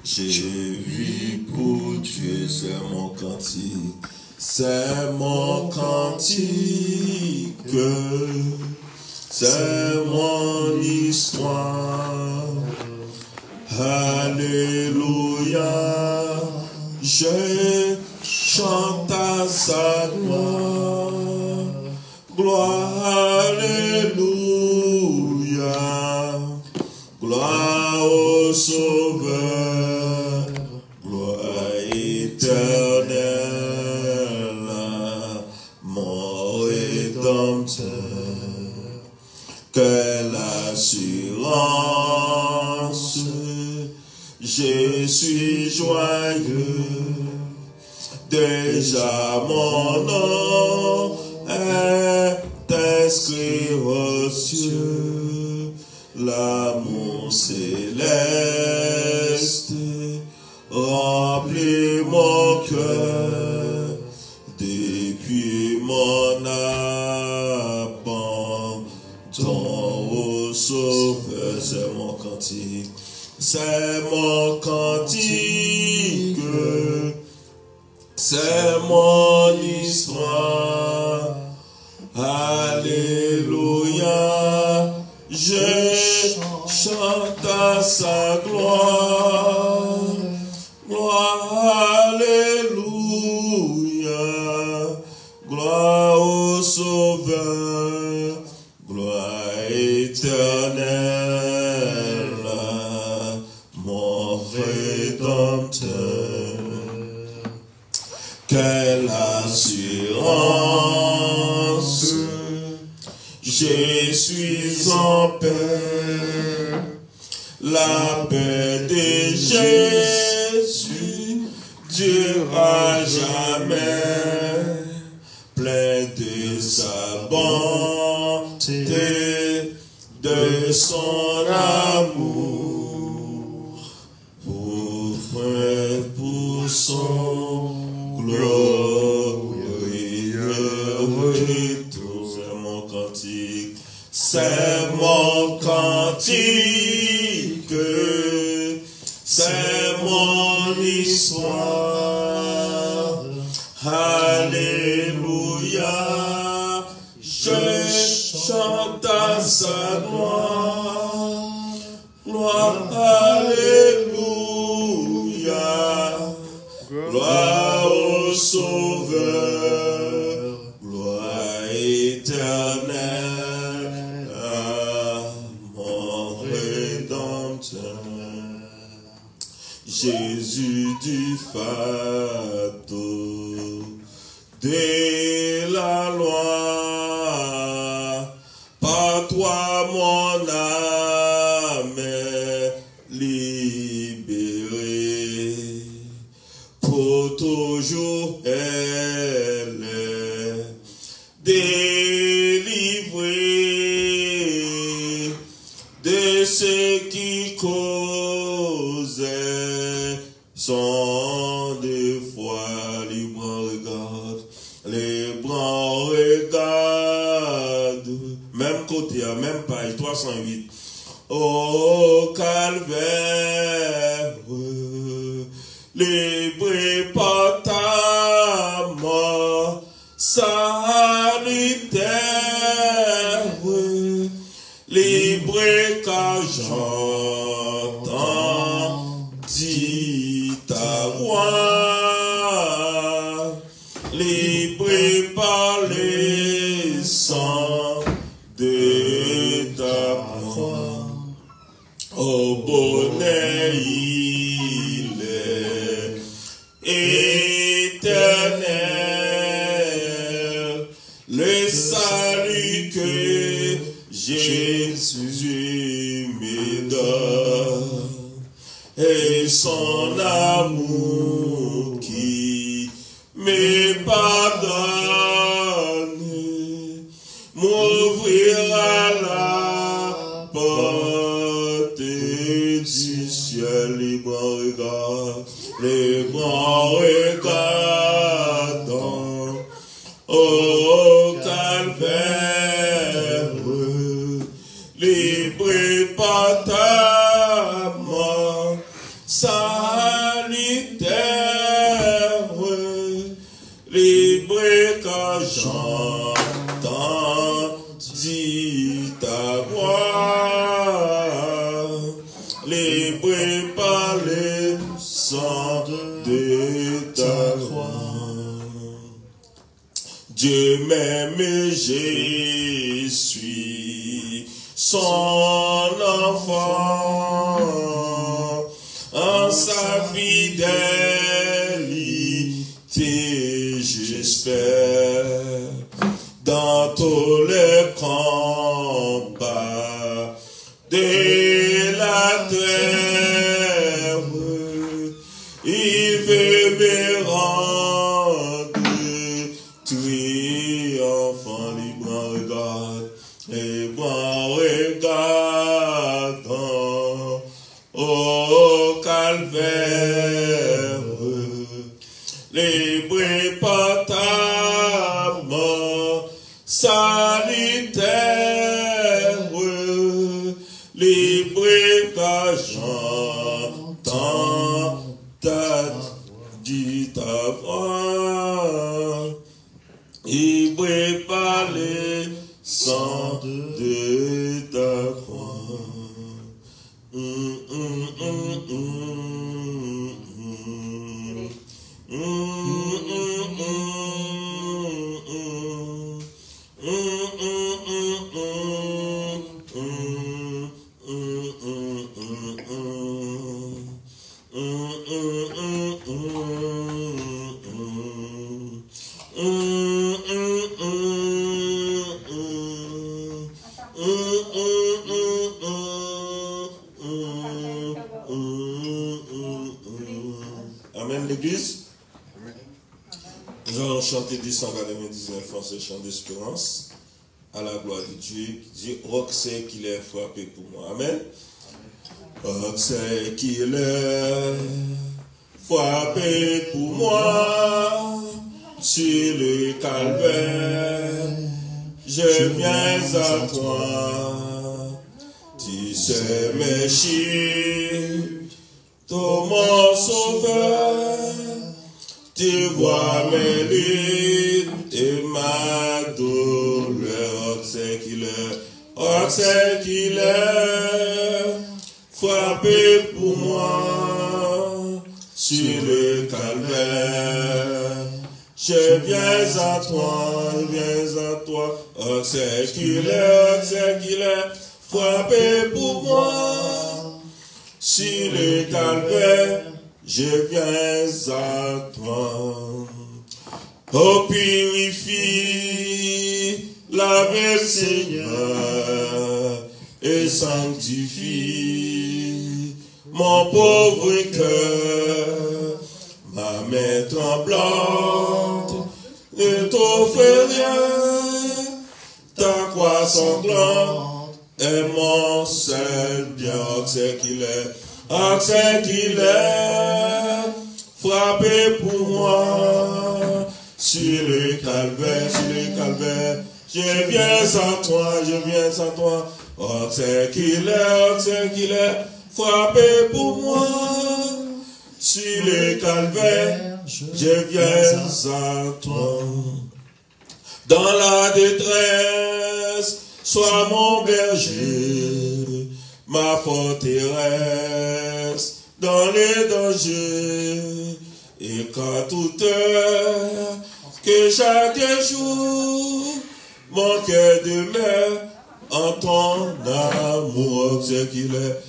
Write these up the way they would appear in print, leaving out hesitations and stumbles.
J'ai vu pour Dieu, c'est mon cantique. C'est mon cantique. C'est mon histoire. Alléluia. Je chante à sa gloire. Gloire, alléluia. Gloire au Sauveur. Gloire éternelle à mon Rédempteur. Quelle assurance, je suis joyeux. Déjà mon nom est inscrit aux cieux. L'amour céleste remplit mon cœur depuis mon abandon au Sauveur. C'est mon cantique, c'est mon cantique, c'est mon histoire. Alléluia. Je chante à sa gloire. Gloire, alléluia. Gloire au Sauveur. Gloire éternelle à mon Rédempteur. Quelle assurance, je suis en paix. La paix de Jésus durera jamais, plein de sa bonté, de son amour, pour frère, pour son glorieux retour. C'est mon cantique, c'est mon cantique, c'est mon histoire. Alléluia, je chante à sa gloire. Gloire, alléluia. Gloire au Sauveur, gloire éternelle à mon Rédempteur. Jésus du fardeau de la loi, par toi mon âme est libérée. Pour toujours elle est délivrée de ce qui causait son de foi. Les bras regardent, même côté, même page 308. Au calvaire, libre par ta mort salutaire, libre car j'entendis ta voix, libre par les sangs de ta croix. Au bonheur il est éternel, le salut que Jésus me donne, et son amour qui me pardonne, m'ouvrira la porte du ciel. Les bons regards, les bons regardant au calvaire, libre par ta mort salutaire, mais je suis son enfant. En sa fidélité, j'espère, dans tous les combats de la terre, il veut me rendre triomphant, libre en regard, et en regardant au calvaire, libre par ta mort salutaire, libre car j'entends ta voix, libre par les sang de ta croix. Amen, l'église. Nous allons chanter du 199 en ce chant d'espérance à la gloire de Dieu qui dit Roxé qu'il est frappé pour moi. Amen. Roxé qu'il est frappé pour moi sur le calvaire. Je viens à toi. Tu sais mes chutes, toi mon sauveur. Tu vois mes luttes et ma douleur. C'est qu'il est frappé pour moi sur le calvaire. Je viens à toi, oh c'est qu'il est frappé pour moi sur le calvaire. Je viens à toi. Oh, purifie, lave Seigneur, et sanctifie mon pauvre cœur. Ma main tremblante ne t'offre rien. Ta croix sanglante est mon seul bien. C'est qu'il est. C'est qu'il est frappé pour moi sur le calvaire, je viens à toi, oh c'est qu'il est frappé pour moi sur le calvaire, je viens à toi. Dans la détresse, sois mon berger, ma forteresse dans les dangers, et qu'à toute heure, que chaque jour, mon cœur demeure en ton amour. C'est qu'il est,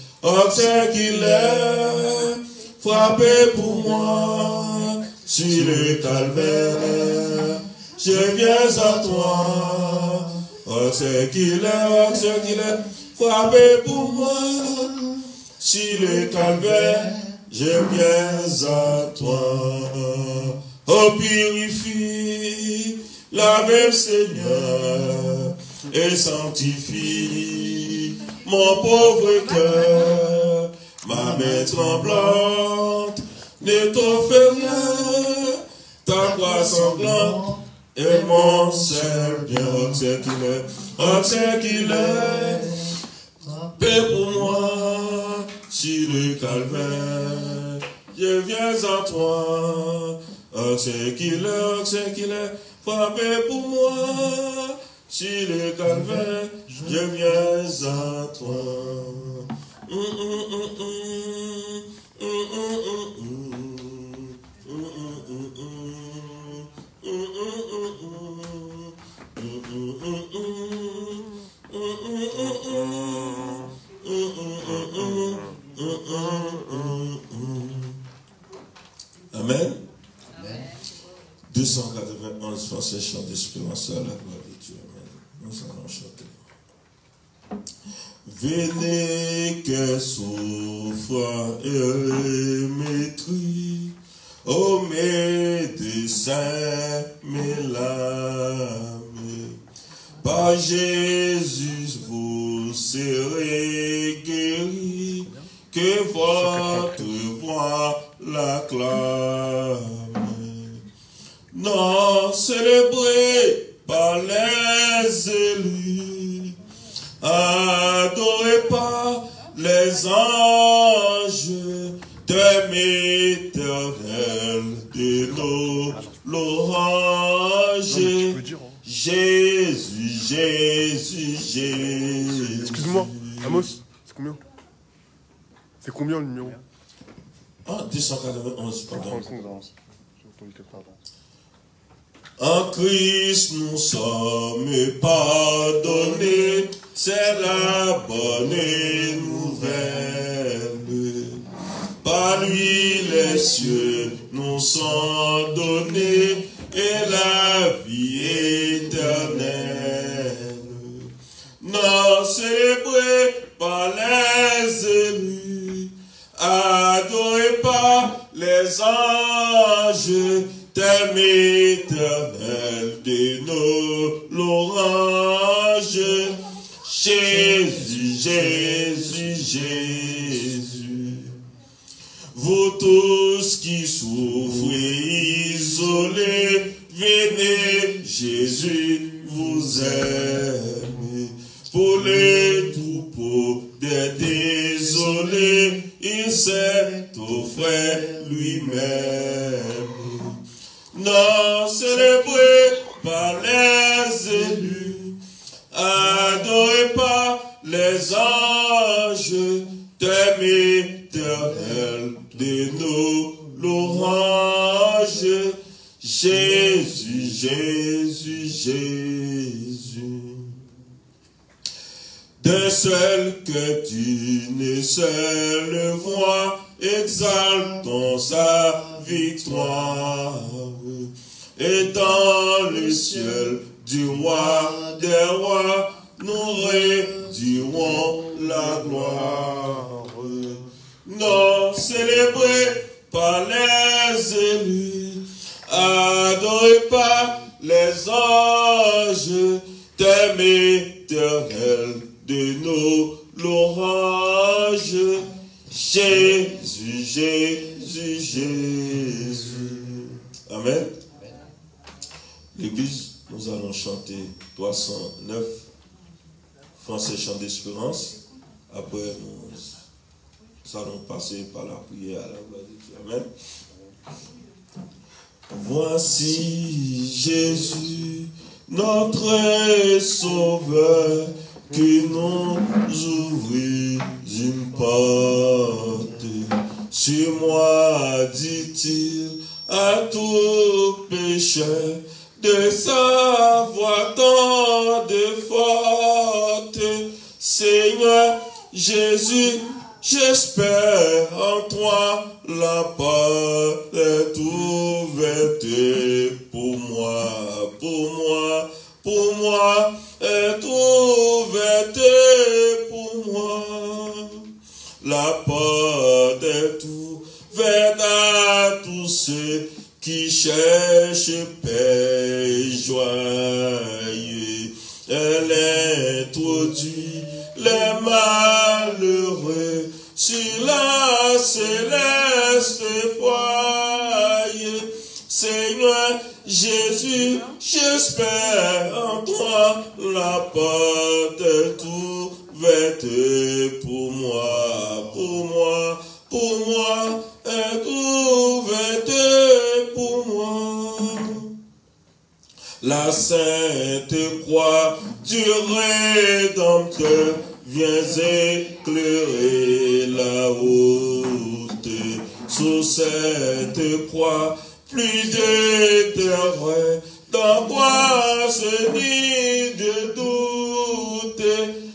frappé pour moi sur le calvaire. Je viens à toi, oh c'est qu'il est, frappé pour moi sur le calvaire, je viens à toi. Oh purifie, lave Seigneur, et sanctifie mon pauvre cœur. Ma main tremblante ne t'offre rien, ta croix sanglante est mon seul bien. Oh c'est qu'il est, paix pour moi sur le calvaire, je viens à toi. Oh c'est qu'il est, frappé pour moi sur le calvaire, je viens à toi. Amen. 291 français chant d'espérance à la gloire de Dieu. Amen. Nous allons chanter. Venez que souffre et maîtrise, ô médecin, mes larmes. Par Jésus, vous serez guéris, que votre voix l'acclame. Non, célébrez par les élus, adorez pas les anges, thème éternel de nos louanges. Jésus, Jésus, Jésus. Excuse-moi, Amos, c'est combien? C'est combien le numéro? Ah, 291, pardon. J'ai En Christ nous sommes pardonnés, c'est la bonne nouvelle. Par lui les cieux nous sont donnés et la vie éternelle. Non célébrés par les élus, adorés par les anges, thème éternel de nos louanges. Jésus, Jésus, Jésus. Vous tous qui souffrez isolés, venez, Jésus vous aime. Pour les troupeaux des désolés, il s'est offert lui-même. Non célébrés par les élus, adorés par les anges, thème éternel de nos louanges. Jésus, Jésus, Jésus. D'un seul que tu n'es seule voix, exaltons sa victoire. Et dans le ciel du roi des rois, nous rédirons la gloire. Non célébrés par les élus, adorés par les anges, thème éternel de nos louanges. Jésus, Jésus, Jésus. Amen. L'église, nous allons chanter 309, français chant d'espérance. Après, nous allons passer par la prière à la gloire de Dieu. Amen. Voici Jésus, notre Sauveur, qui nous ouvrit une porte. Sur moi, dit-il, à tout pécheur, de sa voix tant de forte. Seigneur Jésus, j'espère en toi, la porte est ouverte pour moi, pour moi, pour moi, est ouverte pour moi. La porte est ouverte à tous ceux qui cherchent paix et joyeux. Elle introduit les malheureux sur la céleste foyer. Seigneur Jésus, j'espère en toi, la porte est ouverte pour moi, pour moi, pour moi, est ouverte pour moi. La sainte croix du Rédempteur vient éclairer la route. Sous cette croix, plus de terreur, d'angoisse ni de doute.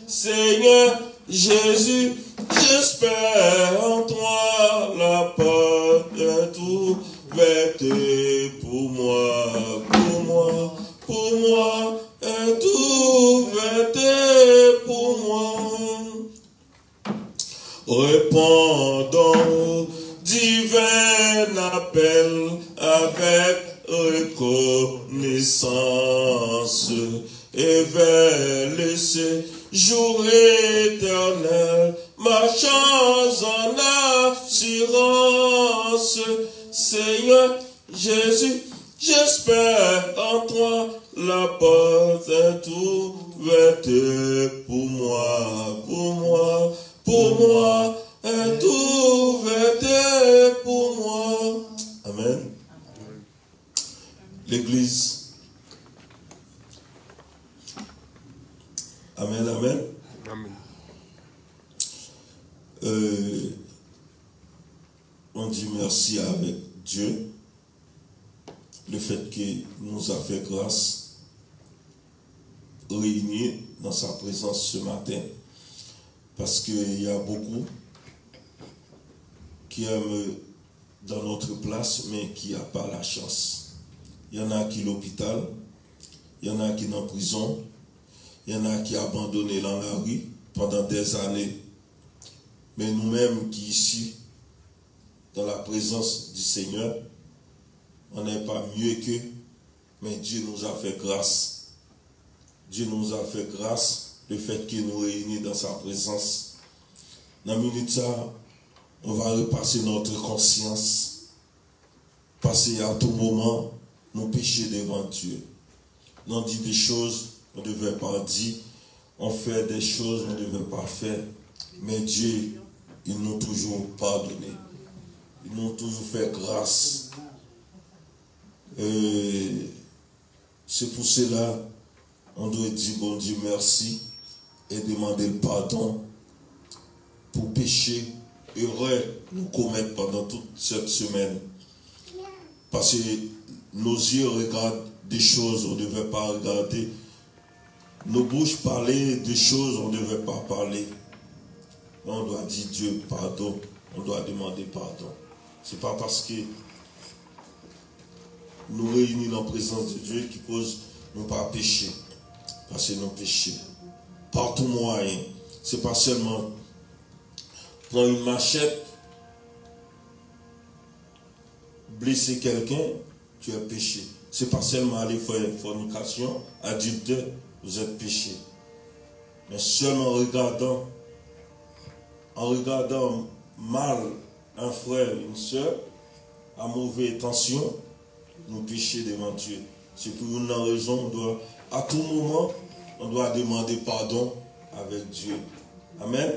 Seigneur Jésus, j'espère en toi, la porte est ouverte ouverte pour moi, pour moi, pour moi, est ouverte pour moi. Répondons au divin appel avec reconnaissance et vers le séjour éternel, marchons en assurance. Seigneur Jésus, j'espère en toi, la porte est ouverte pour moi, pour moi, pour moi, est ouverte pour moi. Amen. L'Église. Amen, amen. Amen. On dit merci avec Dieu, le fait qu'il nous a fait grâce, réunis dans sa présence ce matin, parce qu'il y a beaucoup qui aiment dans notre place, mais qui n'ont pas la chance. Il y en a qui sont à l'hôpital, il y en a qui sont en prison, il y en a qui sont abandonnés dans la rue pendant des années. Mais nous-mêmes qui ici, dans la présence du Seigneur, on n'est pas mieux qu'eux, mais Dieu nous a fait grâce. Dieu nous a fait grâce, le fait qu'il nous réunit dans sa présence. Dans la minute ça, on va repasser notre conscience, passer à tout moment nos péchés devant Dieu. On dit des choses on ne devait pas dire, on fait des choses on ne devait pas faire, mais Dieu, il nous a toujours pardonné, il nous a toujours fait grâce. C'est pour cela on doit dire bon Dieu merci et demander le pardon pour péché heureux nous commettre pendant toute cette semaine. Parce que nos yeux regardent des choses on ne devait pas regarder. Nos bouches parlaient des choses on ne devait pas parler. On doit dire Dieu pardon. On doit demander pardon. C'est pas parce que nous réunissons en présence de Dieu qui cause nous pas pécher. Parce que nous péchons. Par tout moyen. C'est pas seulement prendre une machette, blesser quelqu'un, tu as péché. C'est pas seulement aller faire fornication, adultère, vous êtes péché. Mais seulement en regardant mal un frère, une soeur, à mauvaise intention, nous péchons devant Dieu. C'est pour une raison, on doit, à tout moment, on doit demander pardon avec Dieu. Amen.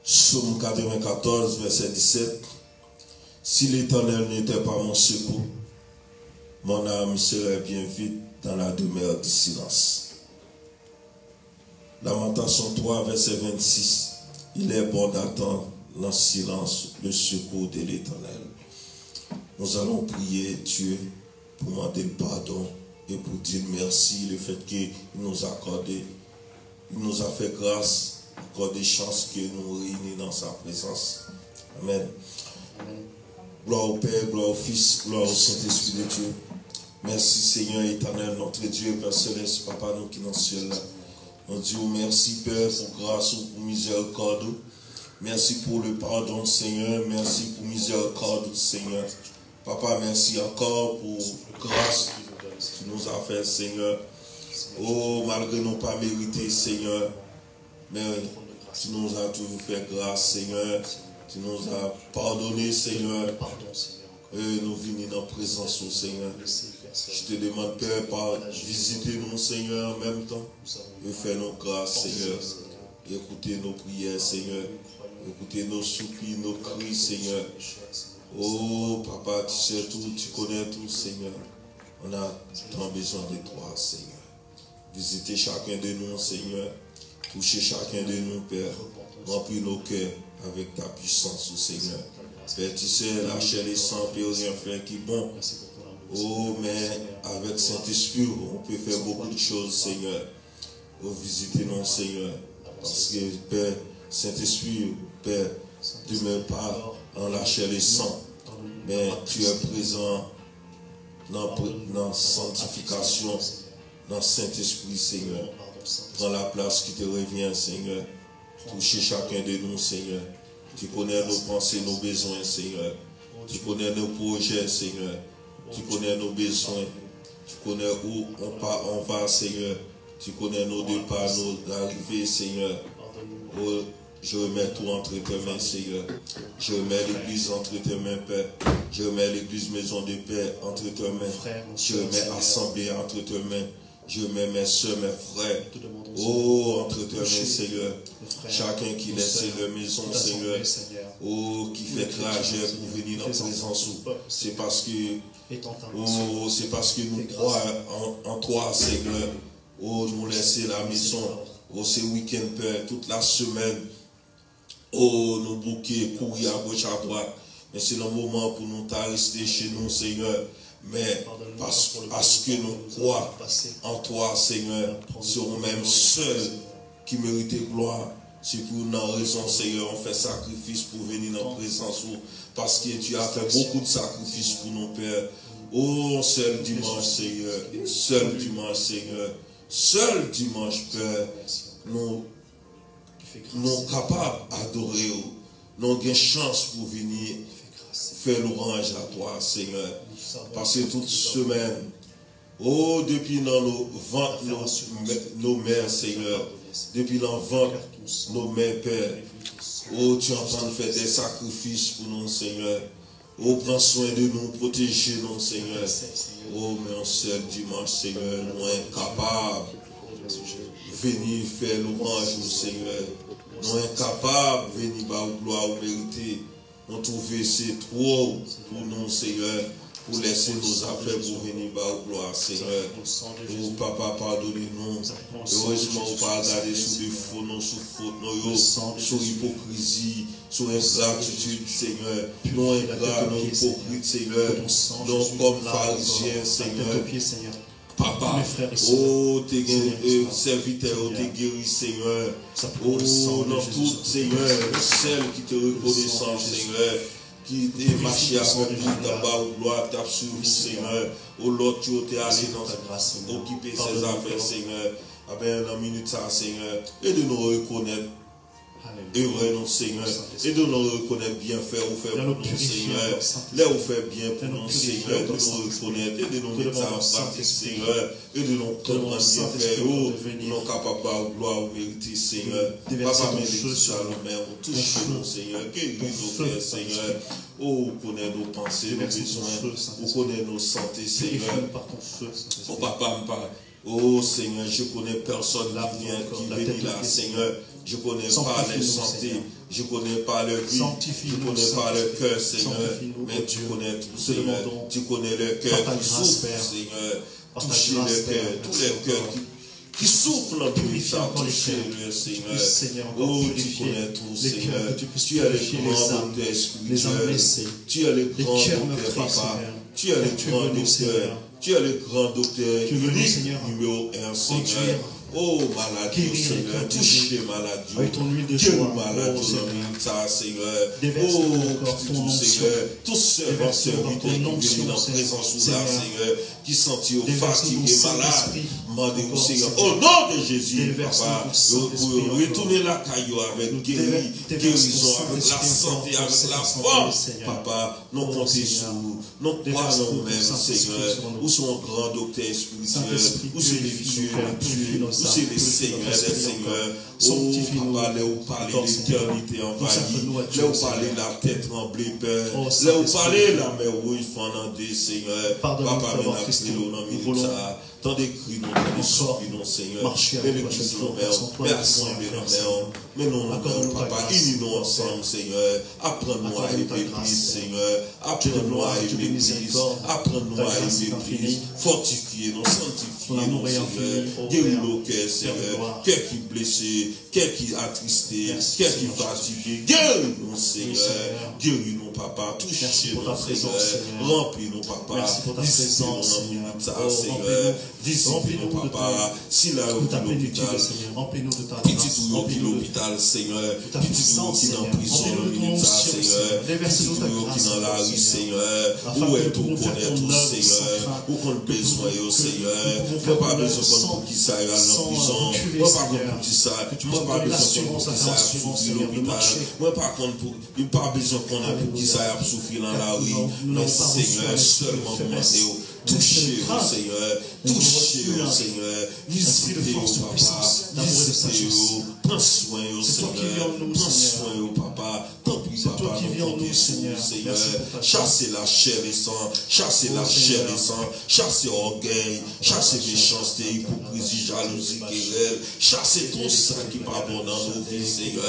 Psaume 94, verset 17. Si l'Éternel n'était pas mon secours, mon âme serait bien vite dans la demeure du silence. Lamentation 3, verset 26. Il est bon d'attendre dans le silence le secours de l'Éternel. Nous allons prier Dieu pour demander le pardon et pour dire merci le fait qu'il nous a accordé, il nous a fait grâce, encore des chances que nous réunissons dans sa présence. Amen. Amen. Gloire au Père, gloire au Fils, gloire au Saint-Esprit de Dieu. Merci Seigneur éternel, notre Dieu, Père Céleste, Papa, nous qui dans le ciel là. On dit merci Père pour grâce, pour miséricorde. Merci pour le pardon Seigneur, merci pour miséricorde Seigneur. Papa, merci encore pour grâce que tu nous as fait Seigneur. Oh, malgré nous pas mérité Seigneur, mais tu nous as toujours fait grâce Seigneur. Tu nous as pardonné Seigneur. Et nous venons dans la présence au Seigneur. Je te demande Père, par visiter nous Seigneur en même temps. Et faire nos grâces Seigneur. Écoutez nos prières Seigneur. Écoutez nos soupirs, nos cris Seigneur. Oh Papa, tu sais tout, tu connais tout Seigneur. On a tant besoin de toi Seigneur. Visitez chacun de nous Seigneur. Touchez chacun de nous Père. Remplis nos cœurs avec ta puissance au Seigneur. Père, tu sais, la chair et le sang peut rien faire qui est bon. Oh, mais avec Saint-Esprit, on peut faire beaucoup de choses, Seigneur. Oh, visitez-nous, Seigneur. Parce que, Père, Saint-Esprit, Père, demeure pas en la chair et sang, mais tu es présent dans la sanctification, dans le Saint-Esprit, Seigneur. Dans la place qui te revient, Seigneur. Touchez chacun de nous, Seigneur. Tu connais nos pensées, nos besoins, Seigneur. Tu connais nos projets, Seigneur. Tu connais nos besoins. Tu connais où on va, Seigneur. Tu connais nos départs, nos arrivées, Seigneur. Oh, je remets tout entre tes mains, Seigneur. Je remets l'église entre tes mains, Père. Je remets l'église maison de paix entre tes mains. Je remets assemblée entre tes mains. Je mets mes soeurs, mes frères, entre tes mains, Seigneur. Chacun qui laisse leur maison, Seigneur, qui fait trajet pour venir dans la présence, c'est parce que, c'est parce que nous croyons en toi, Seigneur. Nous laisser la maison, ce week-end, Père, toute la semaine, nous bouquer, courir à gauche, à droite. Mais c'est le moment pour nous rester chez nous, Seigneur. Mais parce que nous croyons en toi, Seigneur, c'est nous-mêmes seuls qui méritent gloire. C'est pour une raison, Seigneur, on fait sacrifice pour venir dans la présence. Parce que tu as fait beaucoup de sacrifices pour nos pères. Oh, seul dimanche, Seigneur. Seul dimanche, Seigneur. Seul dimanche, Père. Nous sommes capables d'adorer. Nous avons chance pour venir faire l'orange à toi, Seigneur. Parce que toute semaine, depuis dans nos ventres, nos mères, Seigneur, depuis dans le ventre, nos mères, Père, tu es en train de faire des sacrifices pour nous, Seigneur. Prends soin de nous, protégez nous, Seigneur. Mais on seul dimanche, Seigneur, nous sommes incapables de venir faire l'orange, Seigneur. Nous sommes incapables de venir par gloire ou mériter. Nous trouvons c'est trop pour nous, Seigneur, pour laisser nos affaires pour venir par gloire, Seigneur. Oh, Papa, pardonnez-nous. Heureusement, on ne pas regarder sous des faux, non, sous faute, sous hypocrisie, sous ingratitude, Seigneur. Non ingrat, non hypocrite, Seigneur. Non comme pharisien, Seigneur. Papa, tes serviteurs, tes guéris, Seigneur. Dans tout, Seigneur, celle qui te reconnaissent, Seigneur, qui te marché avec nous d'abord, gloire, tape sur vous, Seigneur. L'autre, tu es allé dans occuper ses affaires, Seigneur. Dans la minute, ça, Seigneur, et de nous reconnaître. Et vraiment, Seigneur, et de nous reconnaître bien faire ou faire pour nous, Seigneur. Là où faire bien pour nous, Seigneur, de nous reconnaître et de nous mettre en pratique, Seigneur, et de nous comprendre bien faire, nous sommes capables de gloire ou mériter, Seigneur. Papa, mais les salomères, touchez-nous, Seigneur, guéris nos cœurs, Seigneur. Vous connaissez nos pensées, nos besoins, vous connaissez nos santé, Seigneur. Oh, papa, oh, Seigneur, je connais personne qui vient là, Seigneur. Je ne connais pas leur santé, je ne connais pas leur vie, je ne connais pas leur cœur, Seigneur. Mais tu connais tout, Seigneur. Tu connais leur cœur qui souffre, Seigneur. Touchez leur cœur, tous les cœurs qui souffrent dans tout ça, touchez-le, Seigneur. Oh, tu connais tout, Seigneur. Tu es le grand docteur spirituel. Tu es le grand docteur, Papa. Tu es le grand docteur. Tu es le grand docteur unique, numéro 1, Seigneur. Oh, maladie, Seigneur, touche les maladies. Avec ton huile de Quelle joie. maladie, ça, Seigneur. Déverse Oh, Seigneur, tous ceux serviteurs qui viennent dans la présence de la Seigneur, qui sentent fatigués, malades, demandez-vous, Seigneur, au nom de Jésus, Papa, pour retourner la caillou avec guérison, avec la santé, avec la force, Papa, nous comptons sur vous, nous croyons nous-mêmes, Seigneur, où sont grand docteur spirituel, où sont les vieux, où c'est les seigneurs, les seigneurs. Oh, Papa, là où parler d'éternité envahie, là où parler la tête tremblée, Père, là où parler la mer rouge fendée, Seigneur. Papa, maintenant, nous n'en minute ça. Tant des cris, tant des soupirs, non, Seigneur. Mais l'église, mais assemblée, mais non, Papa, unis-nous ensemble, Seigneur. Apprends-nous à aimer l'église, Seigneur. Apprends-nous à aimer l'église. Apprends-nous à aimer l'église. Fortifiez-nous, sanctifiez-nous, Seigneur. Guéris nos cœurs, Seigneur. Cœur qui blessé, cœur qui attristé, cœur qui fatigué. Guéris-nous, Seigneur. Guéris-nous, Papa. Touchez-nous, Seigneur. Remplis-nous, Papa. Visitez-nous dans ça, Seigneur. Visite-nous, papa. Si là, au l'hôpital, petit ou qui l'hôpital, Seigneur. Petit ou qui dans prison, Seigneur. Petit ou qui dans la rue, Seigneur. Où est tout connaître tout, Seigneur. Où qu'on a besoin, Seigneur. Moi, pas besoin pour qui ça ira dans prison. Moi, pas pour qui ça. Moi, pas besoin pour qui ça souffrir l'hôpital. Moi, par contre, il n'y a pas besoin qu'on ait pour qui ça a souffrir dans la rue. Mais Seigneur, seulement demandez-vous. Touchez-vous, Seigneur. Touchez-vous, Seigneur. Visitez-vous, papa. Visitez-vous. Prends soin, Seigneur. Prends soin, papa. Tant pis, papa, nous Seigneur. Chassez la chair et sang. Chassez la chair et sang. Chassez orgueil. Chassez méchanceté, hypocrisie, jalousie, querelle. Chassez tout ça qui n'est pas bon dans nos vies, Seigneur.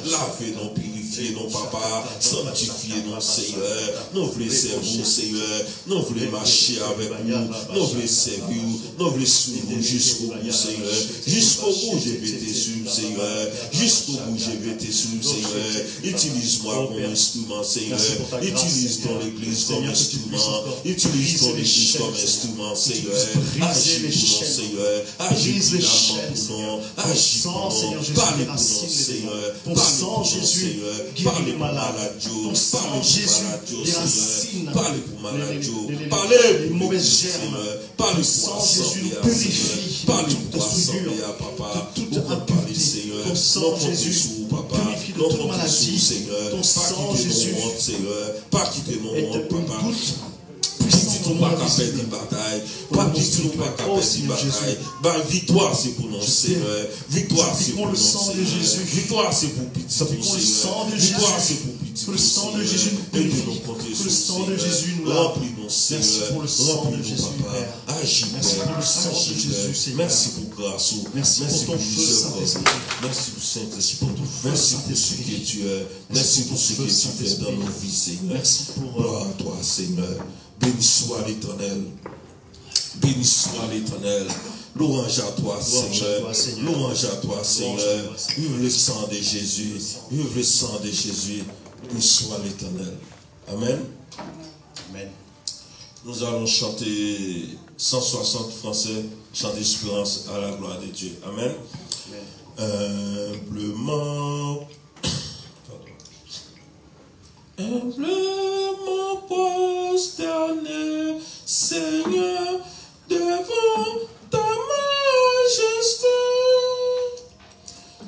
Lavez-nous, purifiez-nous, papa. Sanctifiez-nous, Seigneur. Nous voulons servir, Seigneur. Nous voulons marcher avec nous. Nous voulons servir. Nous voulons suivre jusqu'au bout, Seigneur. Jusqu'au bout, je vais te suivre, Seigneur. Jusqu'au bout, je vais te suivre, Seigneur. Utilise-moi comme instrument, Seigneur. Utilise ton église comme instrument. Utilise ton église comme instrument, Seigneur. Agis pour nous, Seigneur. Agis pour nous. Agis pour nous. Parlez pour nous, Seigneur. Parlez pour nous, Seigneur. Parlez pour Maladio. Parlez pour Maladio. Parlez pour mauvaises germes. Parlez pour Jésus nous purifie. Parlez pour assemblée à papa. Parlez, Seigneur. Ton sang, Jésus, purifie de toute maladie. Seigneur. Ton sang, Jésus. Seigneur. Pas quitter nos mondes, papa. Nous pas qu'à faire des batailles, pas du tout pas qu'à faire des batailles. Bah, victoire c'est pour nous, Seigneur. Victoire c'est pour le sang de Jésus. Victoire c'est pour petit, Seigneur. Victoire c'est pour petit. Le sang de Jésus nous purifie. Le sang de Jésus nous remplit, nos Seigneur. Merci pour le sang de Jésus, Père. Agis, merci pour le sang de Jésus, Seigneur. Merci pour grâce. Merci pour ton feu, Saint-Esprit. Merci pour Saint-Esprit. Merci pour ce que tu es. Merci pour ce que tu fais dans nos vies, Seigneur. Merci pour gloire à toi, Seigneur. Béni soit l'Éternel. Béni soit l'Éternel. Louange à toi, Seigneur. Louange à toi, Seigneur. Vive le sang de Jésus. Vive le sang de Jésus. Béni soit l'Éternel. Amen. Amen. Nous allons chanter 160 français, chant d'espérance à la gloire de Dieu. Amen. Humblement. Humblement prosterné, Seigneur, devant ta majesté,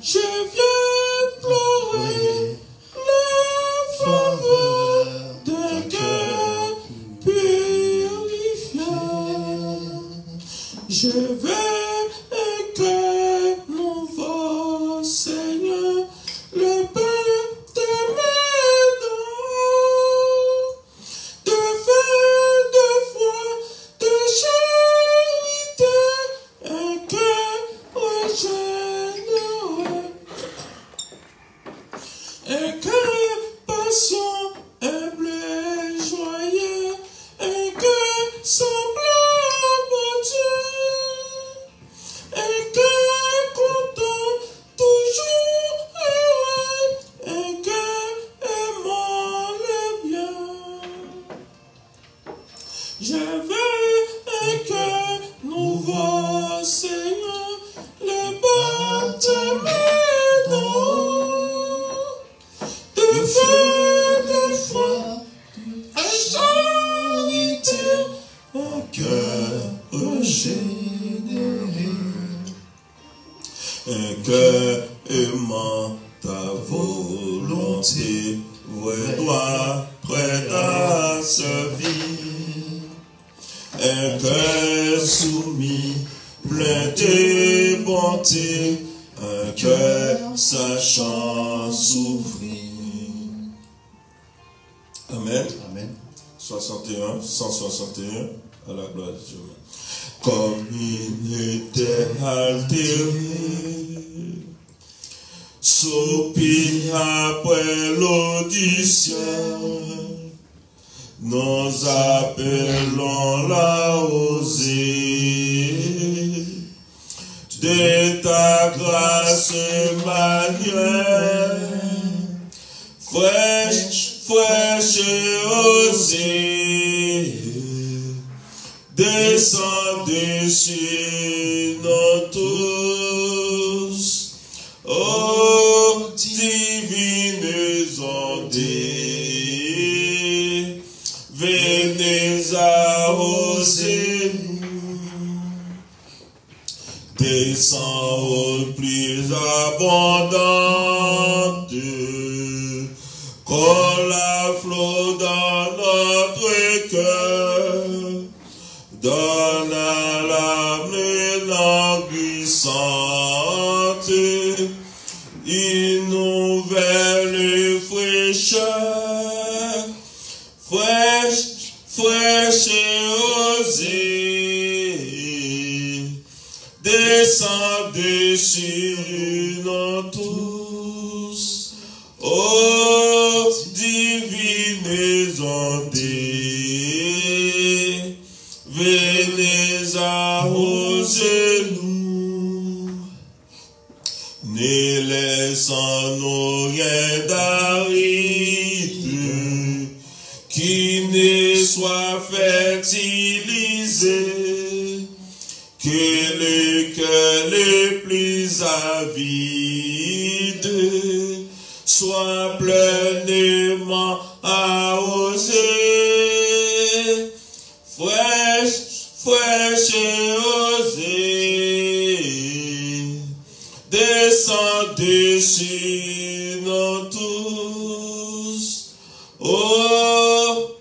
je viens pleurer la faveur d'un cœur purifié. Je veux un cœur nouveau, Seigneur, le pain de mes dons, de feu, de foi, de charité, un cœur régénéré, un cœur patient, humble et joyeux, un cœur semblable à Dieu, un cœur content, toujours heureux, un cœur aimant le bien. Je veux un cœur nouveau, Seigneur, le baptême mes dons, de feu, de foi, de charité, un cœur régénéré, un cœur aimant ta volonté, vrai droit, prêt à servir, un cœur soumis, plein de bonté, un cœur sachant souffrir. Amen. Amen. 61, 161, à la gloire de Dieu. Comme il était altéré, soupir après l'audition, nous appelons la rosée de ta grâce manuelle, fraîche, fraîche et osée, descendez sur nous tous, ô divines ondes, venez arroser nous, descends au plus abondante, comme la flot dans notre cœur, donne à l'âme languissante une nouvelle fraîcheur, fraîche et osée, descendez sur nous tous, ô divines ondes, venez arroser nous, ne laissons-nous rien d'aride, qui ne soit fertilisé, que le cœur le plus avide soit pleinement arrosé, fraîche et osée, descendez sur nous tous, ô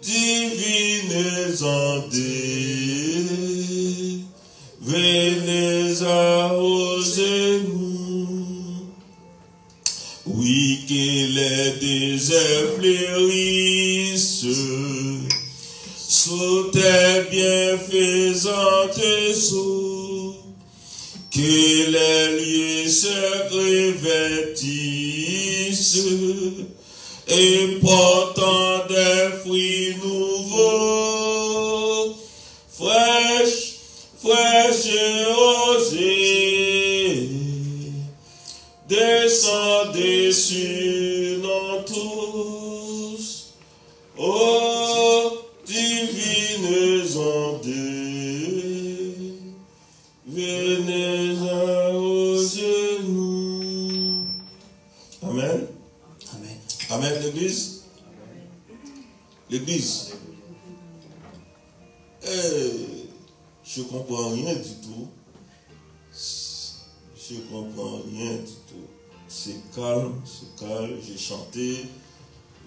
divines ondes, venez arroser nous. Oui, que les déserts fleurissent sous tes bienfaisantes eaux, que les lieux se revêtissent et portant des fruits nouveaux, fraîche et osée, descendez sur nous tous, ô divines ondes, venez arroser nous. Amen. Amen. Amen, l'Église. L'Église. Je comprends rien du tout. Je comprends rien du tout. C'est calme, c'est calme. J'ai chanté.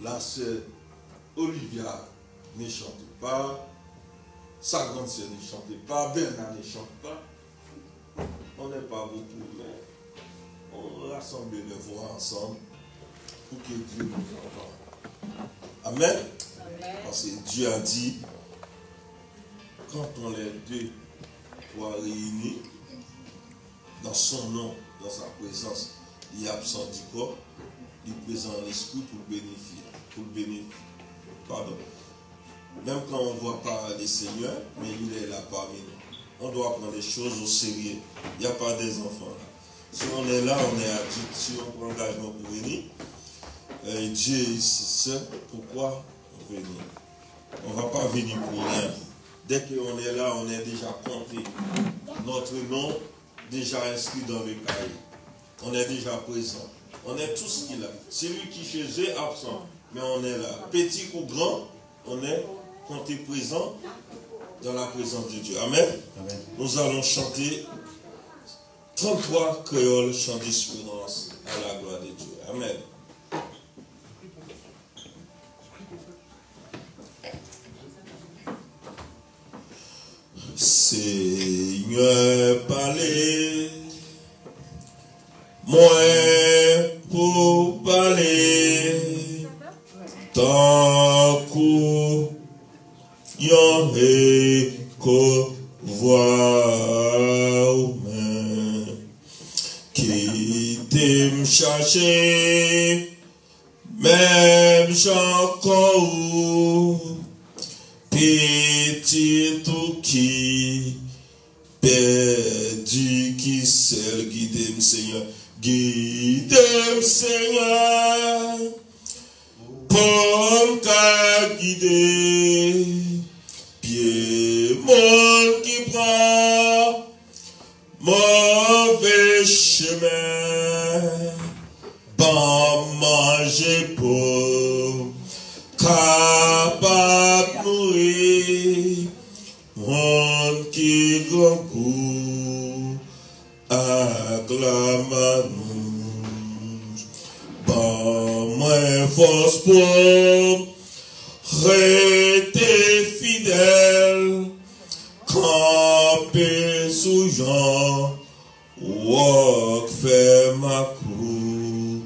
La sœur Olivia ne chante pas. Sa grande sœur ne chante pas. Bernard ne chante pas. On n'est pas beaucoup, mais on rassemble les voix ensemble pour que Dieu nous entende. Amen. Parce que Dieu a dit, quand on est deux trois réunis dans son nom, dans sa présence, il est absent du corps, il est présent en l'esprit pour le bénéfice. Pardon. Même quand on ne voit pas le Seigneur, mais il est là parmi nous. On doit prendre les choses au sérieux. Il n'y a pas des enfants là. Si on est là, on est adulte. Si on prend l'engagement pour venir, Dieu est seul. Pourquoi venir? On ne va pas venir pour rien. Dès qu'on est là, on est déjà compté. Notre nom déjà inscrit dans le cahier. On est déjà présent. On est tous qui là. Celui qui chez eux est absent. Mais on est là. Petit ou grand, on est compté présent dans la présence de Dieu. Amen. Amen. Nous allons chanter 33 créoles, chants d'espérance à la gloire de Dieu. Amen. Seigneur, parlez, moi pour parler, tant qu'on yon écho voix main, qui t'aime chercher, même j'encore. Petit tout qui perdu qui seul guide Seigneur, guide Seigneur, pour me guider, pied Qui monde qui prend mauvais chemin, bon manger pour capable mourir, monde qui grand coup acclame nous, bon moins force pour rester fidèle, camper sous Jean, walk faire ma cour,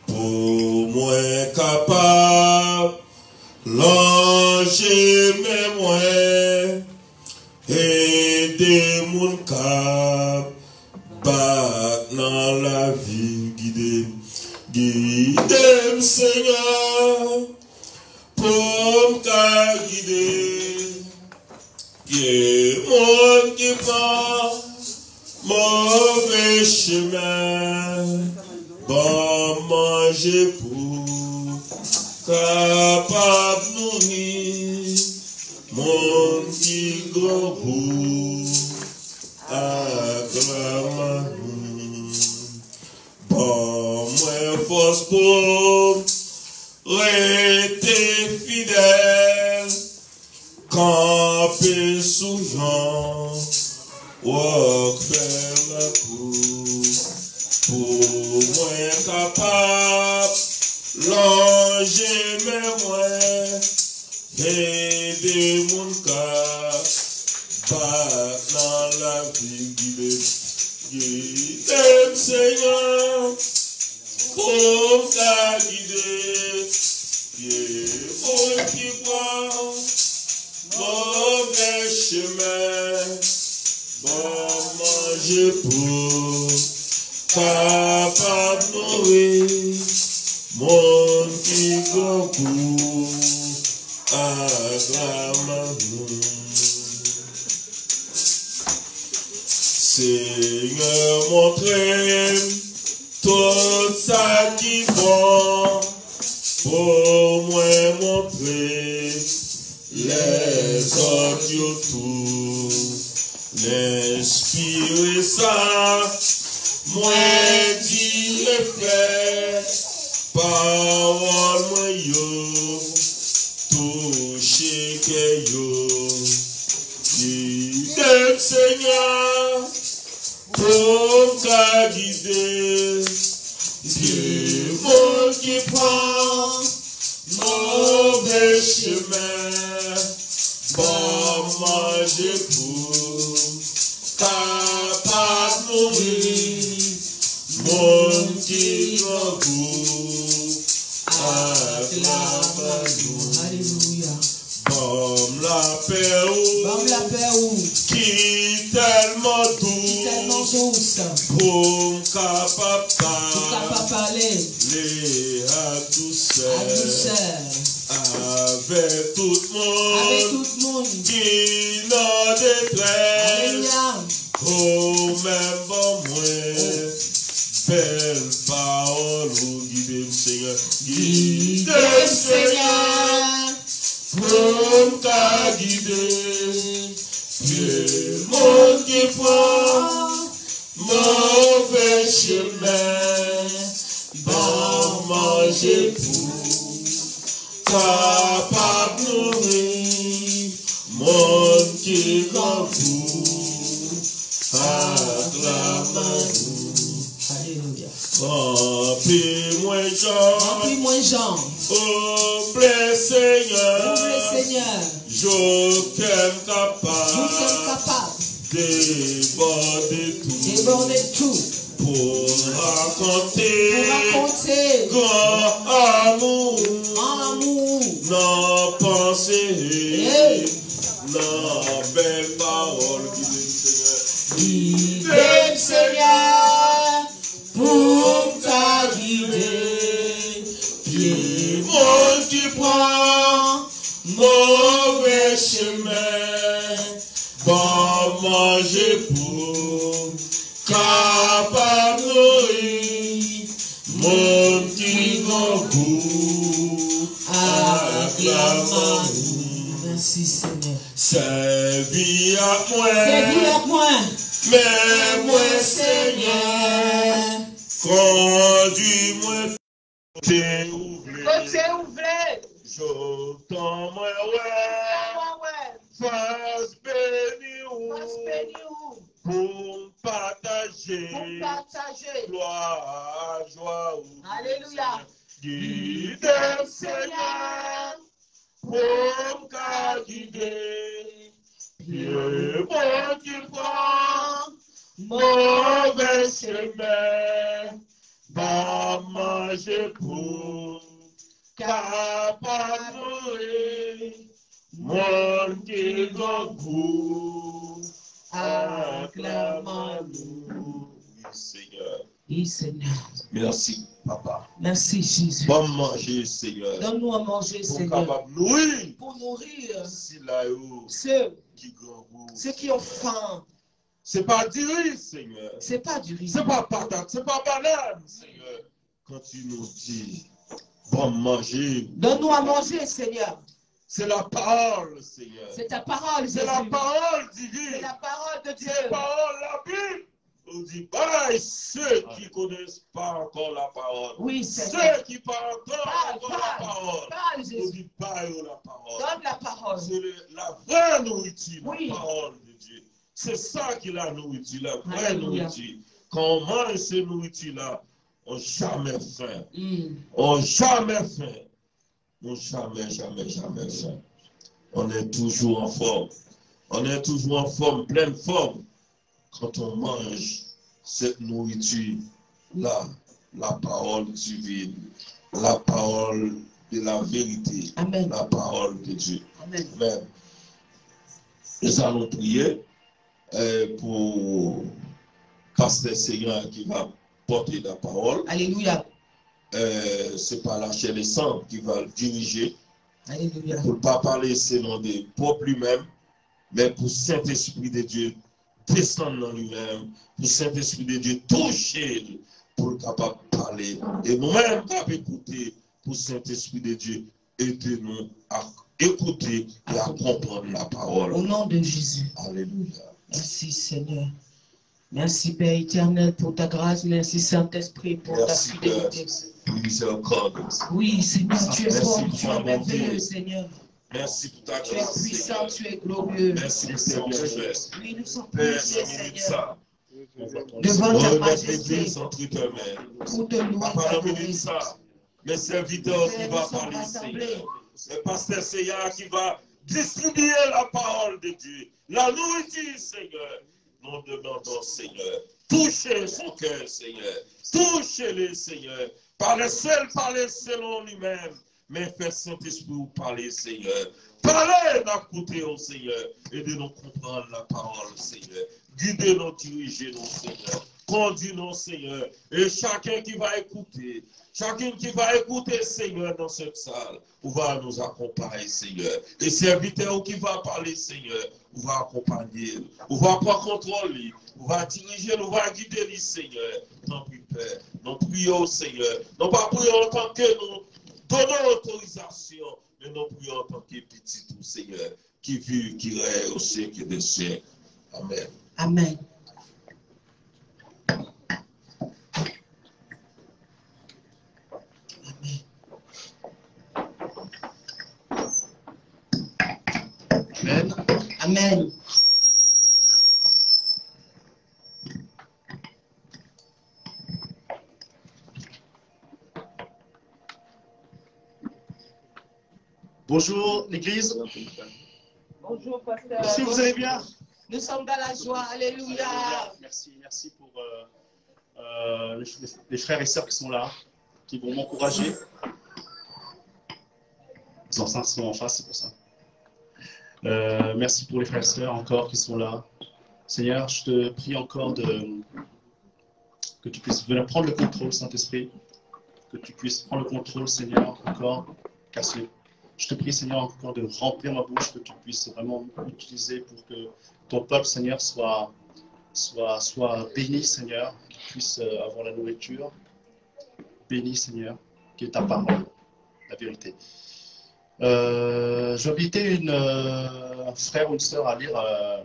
pour moi capable, langer mes moins, aider mon cap, battre dans la vie, guider, Seigneur, pour me guider, qui est monde qui prend mauvais chemin, bon manger pour capable nourrir, monde qui grand goût, acclame nous, bon moins force pour rester fidèle, camper sous Jean, walk faire la cour, pour moi capable, longer mes moins, aider mon cas, pas dans la vie guider, Seigneur, pour me guider, qui prend mauvais chemin, bon manger pour capable nourrir, monde qui grand coup acclame nous. Seigneur, montrez tout ça qui bon, pour moi montrer les autres autour, l'inspirer ça, moi dire faire, parole moi yo, toucher que yo, guide Seigneur, pour guider, Dieu mon qui prend mauvais chemin, bon manger pour capable nourrir, mon qui grand goût acclame nous. Alléluia. Bon la paix qui tellement douce, pour capable parler les à douceur. Avec tout le monde qui n'a détresse, oh même bon moins, belle parole, oh guide Seigneur, guide Seigneur, pour me guider, le monde qui prend mauvais chemin, bon manger pour capable nourrir, monde qui grand goût acclame nous. Alléluia. Remplis-moi Jean, oh blé Seigneur, je t'aime capable, déborder tout, pour raconter grand amour, non pensée, non belle parole, guide Seigneur, pour ta guider, pied monde qui prend mauvais chemin, bon manger pour capable nourrir, monde qui grand goût acclame. Merci Seigneur. Seigneur Servir à moi. Mais moi, Seigneur, conduis-moi. Côté ouvré. Côté ouvré. J'entends moi, ouais. Face béni ou. Pour partager. Gloire, joie ou. Alléluia. Guide, Seigneur, pour guider. Dieu, bon qui prend mauvais chemin, va manger pour capable mon qui goût, acclamons-nous. Seigneur. Oui, Seigneur. Merci, Papa. Merci, Jésus. Va manger, Seigneur. Donne-nous à manger, Pour Seigneur. capable nourrir. Pour nourrir Ceux ceux qui ont faim. C'est pas du riz, Seigneur. C'est pas du riz. C'est pas patate, c'est pas banane, Seigneur. Quand tu nous dis, va manger. Donne-nous à manger, Seigneur. C'est la parole, Seigneur. C'est ta parole, Jésus. C'est la parole divine. C'est la parole de Dieu. C'est la parole, la Bible. On dit, bye, ceux qui ne connaissent pas encore la parole. Oui, Seigneur. Ceux qui parlent encore la parole. Parle, On Jésus. dit, bye, la parole. Donne la parole. C'est la vraie nourriture, Oui. la parole de Dieu. C'est ça qui est la nourriture, la vraie Alléluia. nourriture. Quand on mange ces nourritures-là, on n'a jamais faim. Mm. On n'a jamais faim. On n'a jamais faim. On est toujours en forme. On est toujours en forme, pleine forme. Quand on mange cette nourriture-là, la parole divine, la parole de la vérité, Amen. la parole de Dieu. Amen. Amen. Nous allons prier pour Pasteur Seigneur qui va porter la parole. Alléluia. C'est pas la chair et sang qui va le diriger. Alléluia. Pour ne pas parler selon des propres lui-même, mais pour Saint-Esprit de Dieu descendre dans lui-même, pour Saint-Esprit de Dieu toucher, pour le capable de parler. Et nous-mêmes, capables d'écouter, pour Saint-Esprit de Dieu, aidez-nous à écouter et à comprendre la parole. Au nom de Jésus. Alléluia. Merci, Seigneur. Merci, Père éternel, pour ta grâce. Merci, Saint-Esprit, pour Merci, ta fidélité. Père, miséricorde. Oui, Seigneur, tu es Merci bon, pour tu ton es bon merveilleux, Dieu. Seigneur. Merci pour ta Tu es grâce, puissant, Seigneur. tu es glorieux. Merci pour tes bienfaits. Oui, nous sommes Père, privilégiés, ça mérite Seigneur, ça. devant ta Remettre majesté, l'église entre tes mains. pour te louer, Papa, t'adorer. mérite ça. Mes serviteurs qui Père, vont nous sommes parler, rassemblés. Seigneur. Le pasteur Seigneur qui va distribuer la parole de Dieu. La nourriture, Seigneur. Nous demandons, Seigneur. Touchez son cœur, Seigneur. Touchez-le, Seigneur. Parlez selon lui-même. Mais faites Saint-Esprit vous parler, Seigneur. Parlez d'un côté au Seigneur. Aidez-nous comprendre la parole, Seigneur. Guidez-nous, dirigez-nous, Seigneur. Conduis-nous, Seigneur. Et chacun qui va écouter, Seigneur, dans cette salle, on va nous accompagner, Seigneur. Et serviteur qui va parler, Seigneur, on va accompagner, on va prendre contrôle, on va diriger, on va guider, Seigneur. Tant pis, Père. Nous prions, Seigneur. Nous pas prions en tant que nous donnons autorisation, mais nous prions en tant que petit tout, Seigneur, qui vit, qui règne au siècle des siècles. Amen. Amen. Amen. Amen. Bonjour l'église. Bonjour, pasteur. Si vous allez bien. Nous sommes dans la joie. Alléluia. Merci pour les frères et sœurs qui sont là, qui vont m'encourager. Les enceintes sont en face, c'est pour ça. Merci pour les frères et sœurs encore qui sont là. Seigneur, je te prie encore que tu puisses venir prendre le contrôle, Saint-Esprit. Que tu puisses prendre le contrôle, Seigneur, encore. Car je te prie, Seigneur, encore de remplir ma bouche, que tu puisses vraiment m'utiliser pour que ton peuple, Seigneur, soit béni, Seigneur, qu'il puisse avoir la nourriture. Béni, Seigneur, qui est ta parole, la vérité. Je vais inviter un frère ou une sœur à lire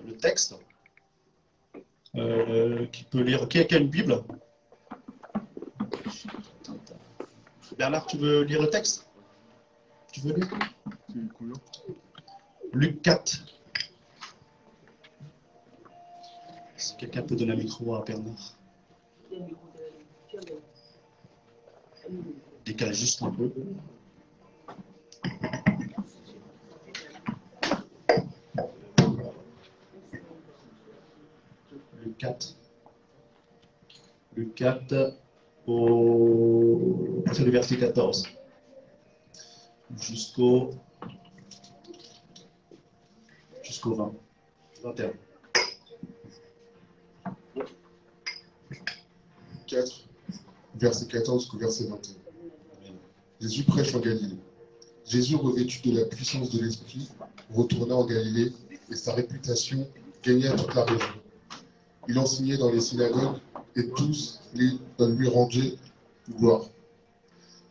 le texte. Qui peut lire. Qui a une Bible? Bernard, tu veux lire le texte? Tu veux lire? Luc 4. Si quelqu'un peut donner un micro à Bernard. Décale juste un peu. Luc 4. Luc 4 au verset 14 jusqu'au 20. 21. 4, verset 14 jusqu'au verset 21. Jésus prêche en Galilée. Jésus, revêtu de la puissance de l'Esprit, retourna en Galilée et sa réputation gagna toute la région. Il enseignait dans les synagogues et tous lui rendaient gloire.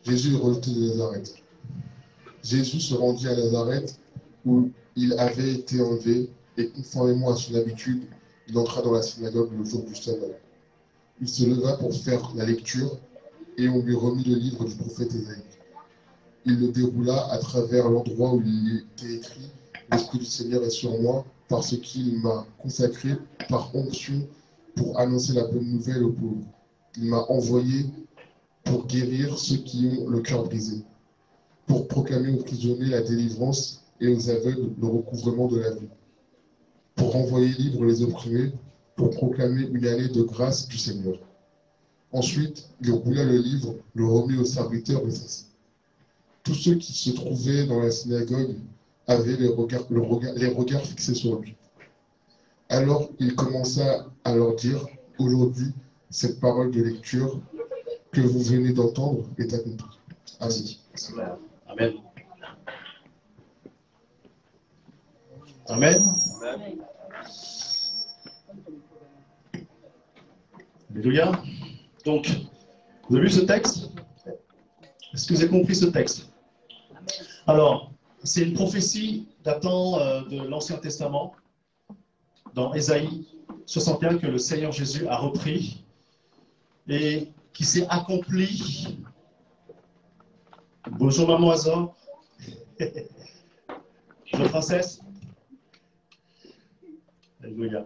Jésus est rejeté de Nazareth. Jésus se rendit à Nazareth où il avait été enlevé et conformément à son habitude, il entra dans la synagogue le jour du sabbat. Il se leva pour faire la lecture et on lui remit le livre du prophète Ésaïe. Il le déroula à travers l'endroit où il était écrit « L'Esprit du Seigneur est sur moi parce qu'il m'a consacré par onction pour annoncer la bonne nouvelle aux pauvres. Il m'a envoyé pour guérir ceux qui ont le cœur brisé, pour proclamer aux prisonniers la délivrance et aux aveugles le recouvrement de la vue, pour renvoyer libres les opprimés, pour proclamer une année de grâce du Seigneur. » Ensuite, il roula le livre, le remit aux serviteurs et s'assit. Tous ceux qui se trouvaient dans la synagogue avaient les regards fixés sur lui. Alors il commença à leur dire, « Aujourd'hui, cette parole de lecture que vous venez d'entendre est accomplie. » Amen. Amen. Amen. Alléluia. Donc, vous avez vu ce texte? Est-ce que vous avez compris ce texte? Alors, c'est une prophétie datant de l'Ancien Testament, dans Ésaïe 61, que le Seigneur Jésus a repris et qui s'est accompli. Bonjour maman Azor. Bonjour princesse. Alléluia.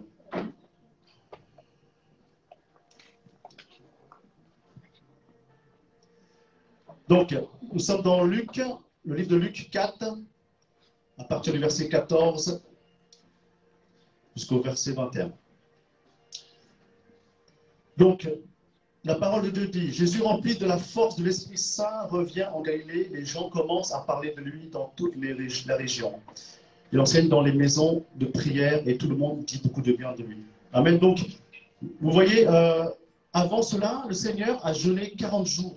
Donc, nous sommes dans Luc, le livre de Luc 4, à partir du verset 14 jusqu'au verset 21. Donc, la parole de Dieu dit, Jésus rempli de la force de l'Esprit Saint revient en Galilée, les gens commencent à parler de lui dans toute la région. Il enseigne dans les maisons de prière et tout le monde dit beaucoup de bien de lui. Amen. Donc, vous voyez, avant cela, le Seigneur a jeûné 40 jours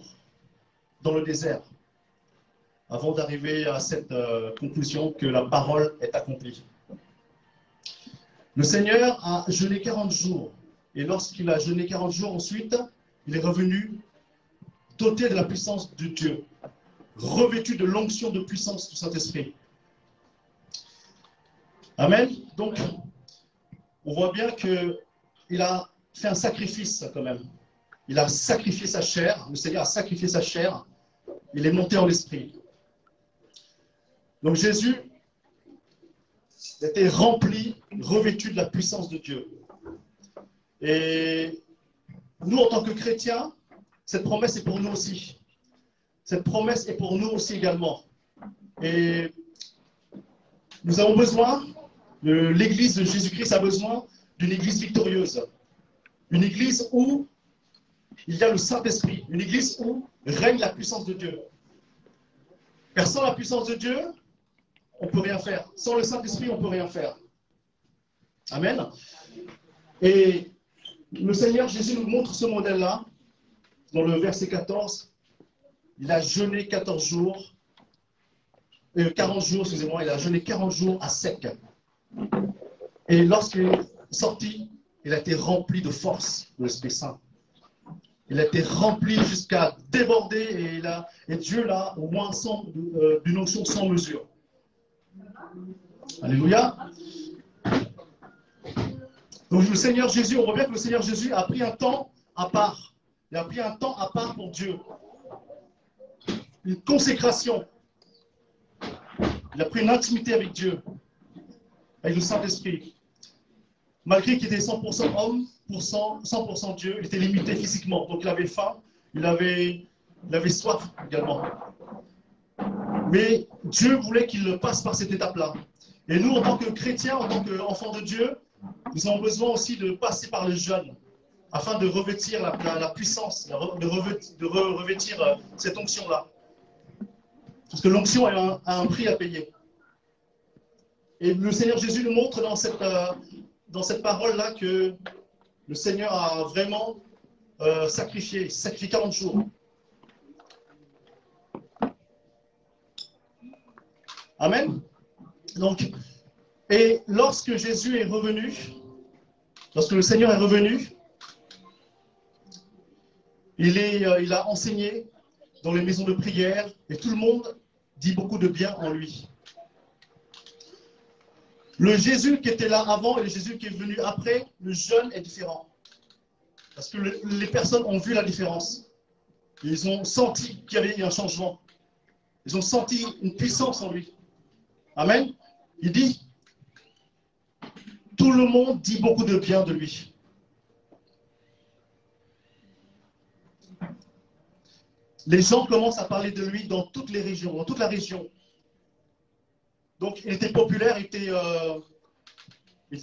dans le désert, avant d'arriver à cette conclusion que la parole est accomplie. Le Seigneur a jeûné 40 jours, et lorsqu'il a jeûné 40 jours ensuite, il est revenu doté de la puissance de Dieu, revêtu de l'onction de puissance du Saint-Esprit. Amen. Donc, on voit bien qu'il a fait un sacrifice quand même. Il a sacrifié sa chair, le Seigneur a sacrifié sa chair, il est monté en esprit. Donc Jésus était rempli, revêtu de la puissance de Dieu. Et nous, en tant que chrétiens, cette promesse est pour nous aussi. Cette promesse est pour nous aussi également. Et nous avons besoin, l'Église de Jésus-Christ a besoin d'une Église victorieuse. Une Église où il y a le Saint-Esprit. Une Église où règne la puissance de Dieu. Car sans la puissance de Dieu, on ne peut rien faire. Sans le Saint-Esprit, on ne peut rien faire. Amen. Et le Seigneur Jésus nous montre ce modèle-là dans le verset 14. Il a jeûné 40 jours, excusez-moi, il a jeûné 40 jours à sec. Et lorsqu'il est sorti, il a été rempli de force de l'Esprit Saint. Il a été rempli jusqu'à déborder et Dieu l'a au moins d'une onction sans mesure. Alléluia. Donc le Seigneur Jésus, on voit bien que le Seigneur Jésus a pris un temps à part. Il a pris un temps à part pour Dieu. Une consécration. Il a pris une intimité avec Dieu, avec le Saint-Esprit. Malgré qu'il était 100% homme, 100% Dieu, il était limité physiquement. Donc il avait faim, il avait soif également. Mais Dieu voulait qu'il passe par cette étape-là. Et nous, en tant que chrétiens, en tant qu'enfants de Dieu, nous avons besoin aussi de passer par le jeûne afin de revêtir la puissance, de revêtir cette onction-là. Parce que l'onction a un prix à payer. Et le Seigneur Jésus nous montre dans cette parole-là que le Seigneur a vraiment sacrifié 40 jours. Amen. Donc, et lorsque Jésus est revenu, lorsque le Seigneur est revenu, il a enseigné dans les maisons de prière et tout le monde dit beaucoup de bien en lui. Le Jésus qui était là avant et le Jésus qui est venu après, le jeûne est différent. Parce que les personnes ont vu la différence. Ils ont senti qu'il y avait un changement. Ils ont senti une puissance en lui. Amen. Il dit, tout le monde dit beaucoup de bien de lui. Les gens commencent à parler de lui dans toutes les régions, dans toute la région. Donc, il était populaire, il était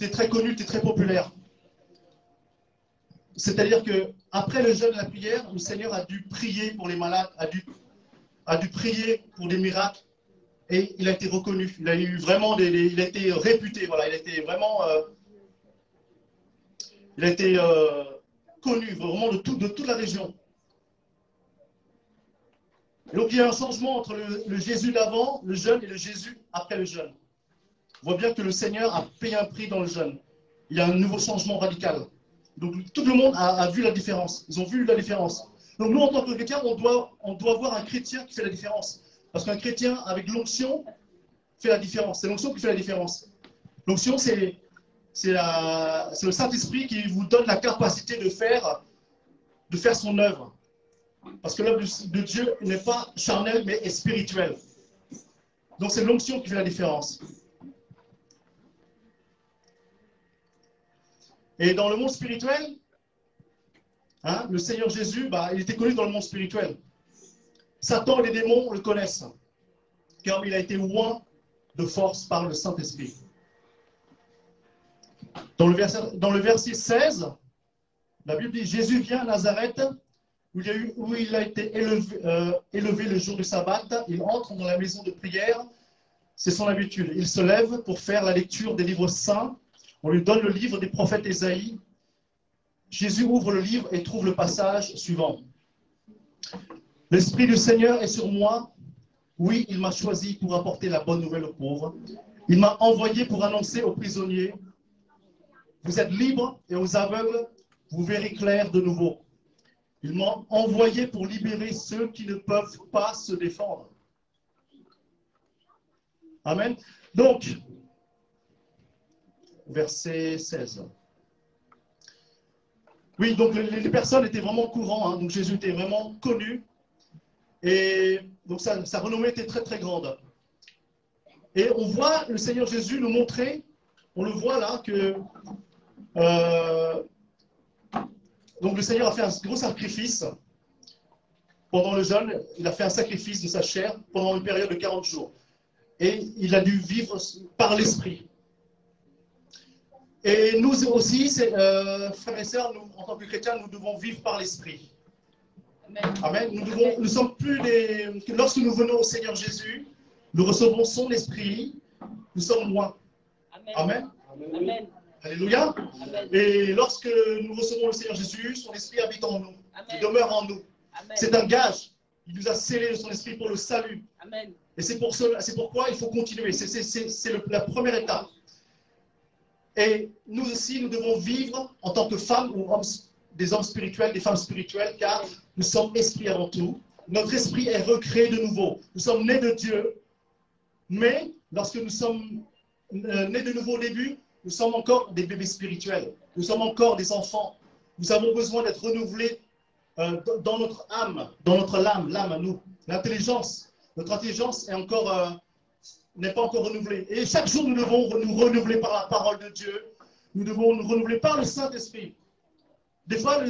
très connu, il était très populaire. C'est-à-dire qu'après le jeûne et la prière, le Seigneur a dû prier pour les malades, a dû prier pour des miracles, et il a été reconnu. Il a eu vraiment il a été réputé, voilà, il a été vraiment, il a été connu vraiment de toute la région. Et donc il y a un changement entre le Jésus d'avant, le jeûne, et le Jésus après le jeûne. On voit bien que le Seigneur a payé un prix dans le jeûne. Il y a un nouveau changement radical. Donc tout le monde a vu la différence. Ils ont vu la différence. Donc nous, en tant que chrétiens, on doit voir un chrétien qui fait la différence. Parce qu'un chrétien avec l'onction fait la différence. C'est l'onction qui fait la différence. L'onction, c'est le Saint-Esprit qui vous donne la capacité de faire son œuvre. Parce que l'œuvre de Dieu n'est pas charnelle, mais est spirituelle. Donc c'est l'onction qui fait la différence. Et dans le monde spirituel, hein, le Seigneur Jésus, il était connu dans le monde spirituel. Satan et les démons le connaissent, car il a été oint de force par le Saint-Esprit. Dans le verset 16, la Bible dit « Jésus vient à Nazareth, où il a été élevé le jour du sabbat. Il entre dans la maison de prière. C'est son habitude. Il se lève pour faire la lecture des livres saints. On lui donne le livre des prophètes Ésaïe. Jésus ouvre le livre et trouve le passage suivant. « L'Esprit du Seigneur est sur moi. Oui, il m'a choisi pour apporter la bonne nouvelle aux pauvres. Il m'a envoyé pour annoncer aux prisonniers. Vous êtes libres et aux aveugles, vous verrez clair de nouveau. Il m'a envoyé pour libérer ceux qui ne peuvent pas se défendre. » Amen. Donc, verset 16. Oui, donc les personnes étaient vraiment au courant, hein, donc Jésus était vraiment connu. Et donc sa renommée était très très grande. Et on voit le Seigneur Jésus nous montrer, on le voit là, que donc le Seigneur a fait un gros sacrifice pendant le jeûne. Il a fait un sacrifice de sa chair pendant une période de 40 jours. Et il a dû vivre par l'Esprit. Et nous aussi, frères et sœurs, nous, en tant que chrétiens, nous devons vivre par l'Esprit. Amen. Nous sommes plus lorsque nous venons au Seigneur Jésus, nous recevons son Esprit, nous sommes loin. Amen. Amen. Amen. Alléluia. Amen. Et lorsque nous recevons le Seigneur Jésus, son Esprit habite en nous. Amen. Il demeure en nous. C'est un gage. Il nous a scellé de son Esprit pour le salut. Amen. Et c'est pourquoi il faut continuer. C'est la première étape. Et nous aussi, nous devons vivre en tant que femmes ou hommes, des hommes spirituels, des femmes spirituelles, car nous sommes esprits avant tout. Notre esprit est recréé de nouveau. Nous sommes nés de Dieu, mais lorsque nous sommes nés de nouveau au début, nous sommes encore des bébés spirituels. Nous sommes encore des enfants. Nous avons besoin d'être renouvelés dans notre âme, dans notre l'âme à nous. L'intelligence, notre intelligence n'est pas encore renouvelée. Et chaque jour, nous devons nous renouveler par la parole de Dieu. Nous devons nous renouveler par le Saint-Esprit. Des fois,